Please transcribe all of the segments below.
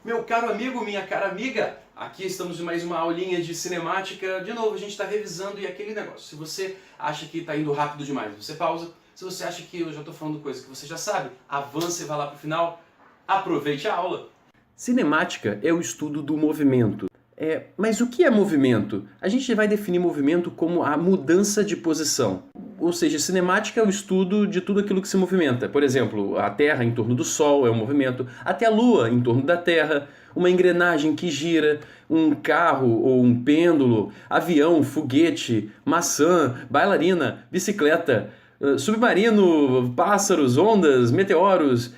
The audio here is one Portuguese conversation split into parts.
Meu caro amigo, minha cara amiga, aqui estamos em mais uma aulinha de cinemática. De novo, a gente está revisando e aquele negócio. Se você acha que está indo rápido demais, você pausa. Se você acha que eu já estou falando coisa que você já sabe, avança e vá lá para o final. Aproveite a aula. Cinemática é o estudo do movimento. Mas o que é movimento? A gente vai definir movimento como a mudança de posição. Ou seja, cinemática é o estudo de tudo aquilo que se movimenta. Por exemplo, a Terra em torno do Sol é um movimento, até a Lua em torno da Terra, uma engrenagem que gira, um carro ou um pêndulo, avião, foguete, maçã, bailarina, bicicleta, submarino, pássaros, ondas, meteoros.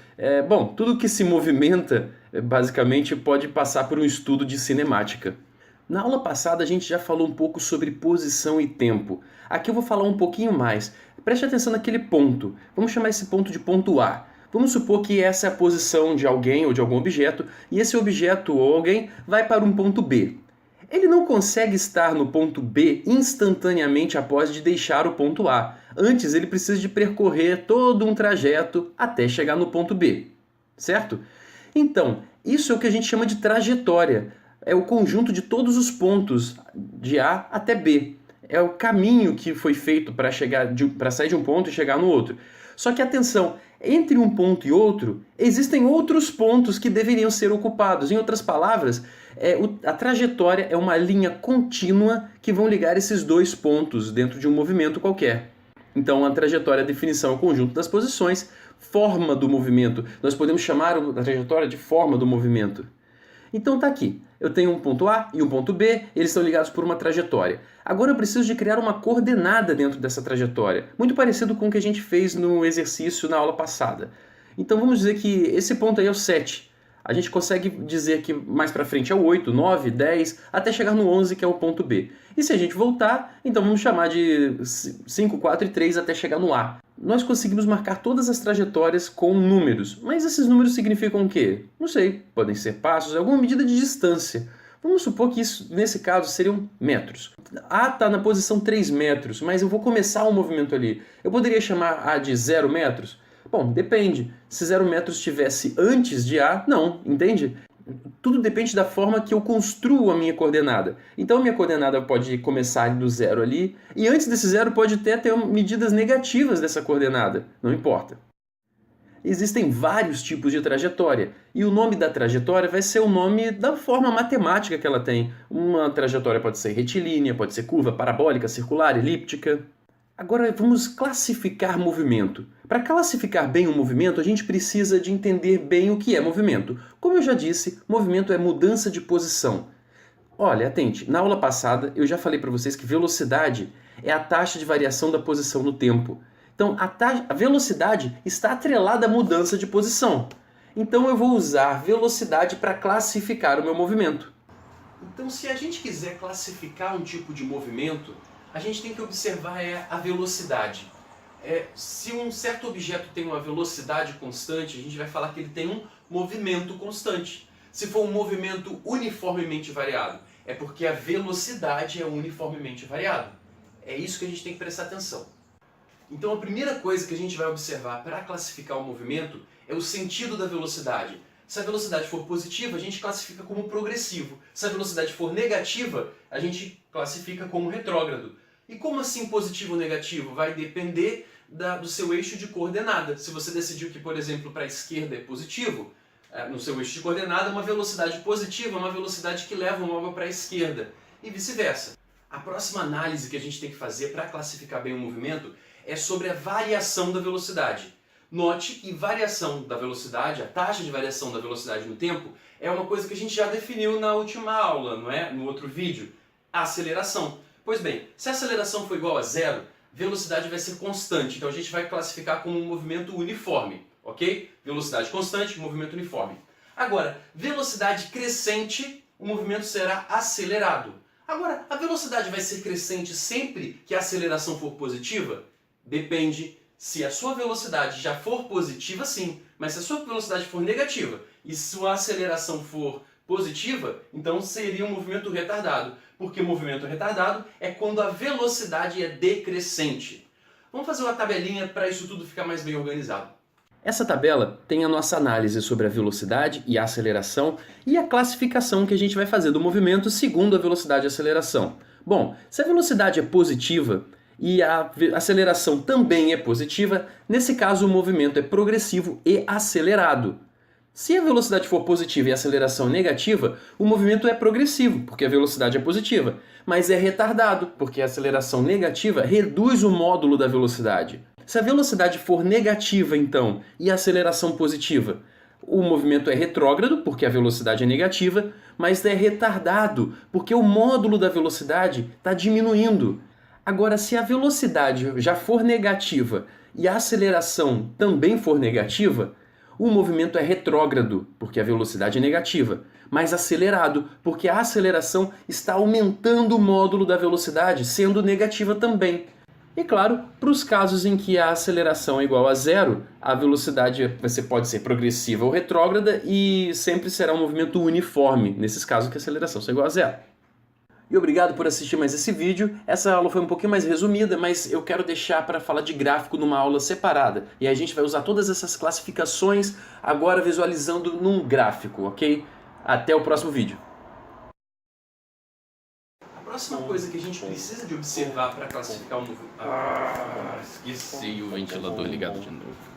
Bom, tudo que se movimenta basicamente pode passar por um estudo de cinemática. Na aula passada a gente já falou um pouco sobre posição e tempo. Aqui eu vou falar um pouquinho mais. Preste atenção naquele ponto. Vamos chamar esse ponto de ponto A. Vamos supor que essa é a posição de alguém ou de algum objeto e esse objeto ou alguém vai para um ponto B. Ele não consegue estar no ponto B instantaneamente após de deixar o ponto A. Antes ele precisa de percorrer todo um trajeto até chegar no ponto B. Certo? Então, isso é o que a gente chama de trajetória. É o conjunto de todos os pontos de A até B. É o caminho que foi feito para sair de um ponto e chegar no outro. Só que atenção, entre um ponto e outro, existem outros pontos que deveriam ser ocupados. Em outras palavras, a trajetória é uma linha contínua que vão ligar esses dois pontos dentro de um movimento qualquer. Então, a trajetória é a definição, é o conjunto das posições, forma do movimento. Nós podemos chamar a trajetória de forma do movimento. Então tá aqui, eu tenho um ponto A e um ponto B, eles estão ligados por uma trajetória. Agora eu preciso de criar uma coordenada dentro dessa trajetória, muito parecido com o que a gente fez no exercício na aula passada. Então vamos dizer que esse ponto aí é o 7. A gente consegue dizer que mais para frente é o 8, 9, 10, até chegar no 11, que é o ponto B. E se a gente voltar, então vamos chamar de 5, 4 e 3 até chegar no A. Nós conseguimos marcar todas as trajetórias com números, mas esses números significam o quê? Não sei, podem ser passos, alguma medida de distância. Vamos supor que isso, nesse caso, seriam metros. A está na posição 3 metros, mas eu vou começar um movimento ali. Eu poderia chamar A de 0 metros? Bom, depende. Se 0 metros estivesse antes de A, não, entende? Tudo depende da forma que eu construo a minha coordenada. Então, a minha coordenada pode começar do zero ali, e antes desse zero pode até ter medidas negativas dessa coordenada. Não importa. Existem vários tipos de trajetória, e o nome da trajetória vai ser o nome da forma matemática que ela tem. Uma trajetória pode ser retilínea, pode ser curva, parabólica, circular, elíptica. Agora vamos classificar movimento. Para classificar bem um movimento, a gente precisa de entender bem o que é movimento. Como eu já disse, movimento é mudança de posição. Olha, atente, na aula passada eu já falei para vocês que velocidade é a taxa de variação da posição no tempo. Então, a velocidade está atrelada à mudança de posição. Então eu vou usar velocidade para classificar o meu movimento. Então, se a gente quiser classificar um tipo de movimento, a gente tem que observar a velocidade. Se um certo objeto tem uma velocidade constante, a gente vai falar que ele tem um movimento constante. Se for um movimento uniformemente variado, é porque a velocidade é uniformemente variada. É isso que a gente tem que prestar atenção. Então a primeira coisa que a gente vai observar para classificar o movimento é o sentido da velocidade. Se a velocidade for positiva, a gente classifica como progressivo. Se a velocidade for negativa, a gente classifica como retrógrado. E como assim positivo ou negativo? Vai depender do seu eixo de coordenada. Se você decidiu que, por exemplo, para a esquerda é positivo, no seu eixo de coordenada, uma velocidade positiva é uma velocidade que leva uma obra para a esquerda, e vice-versa. A próxima análise que a gente tem que fazer para classificar bem o movimento é sobre a variação da velocidade. Note que variação da velocidade, a taxa de variação da velocidade no tempo, é uma coisa que a gente já definiu na última aula, não é? No outro vídeo, a aceleração. Pois bem, se a aceleração for igual a zero, velocidade vai ser constante, então a gente vai classificar como um movimento uniforme, ok? Velocidade constante, movimento uniforme. Agora, velocidade crescente, o movimento será acelerado. Agora, a velocidade vai ser crescente sempre que a aceleração for positiva? Depende. Se a sua velocidade já for positiva, sim, mas se a sua velocidade for negativa e sua aceleração for positiva, então seria um movimento retardado, porque o movimento retardado é quando a velocidade é decrescente. Vamos fazer uma tabelinha para isso tudo ficar mais bem organizado. Essa tabela tem a nossa análise sobre a velocidade e a aceleração e a classificação que a gente vai fazer do movimento segundo a velocidade e a aceleração. Bom, se a velocidade é positiva e a aceleração também é positiva, nesse caso o movimento é progressivo e acelerado. Se a velocidade for positiva e a aceleração negativa, o movimento é progressivo, porque a velocidade é positiva, mas é retardado, porque a aceleração negativa reduz o módulo da velocidade. Se a velocidade for negativa, então, e a aceleração positiva, o movimento é retrógrado, porque a velocidade é negativa, mas é retardado, porque o módulo da velocidade está diminuindo. Agora, se a velocidade já for negativa e a aceleração também for negativa, o movimento é retrógrado, porque a velocidade é negativa, mas acelerado, porque a aceleração está aumentando o módulo da velocidade, sendo negativa também. E claro, para os casos em que a aceleração é igual a zero, a velocidade pode ser progressiva ou retrógrada e sempre será um movimento uniforme, nesses casos que a aceleração é igual a zero. E obrigado por assistir mais esse vídeo. Essa aula foi um pouquinho mais resumida, mas eu quero deixar para falar de gráfico numa aula separada. E aí a gente vai usar todas essas classificações agora visualizando num gráfico, ok? Até o próximo vídeo. A próxima coisa que a gente precisa de observar para classificar o movimento... esqueci o ventilador ligado de novo.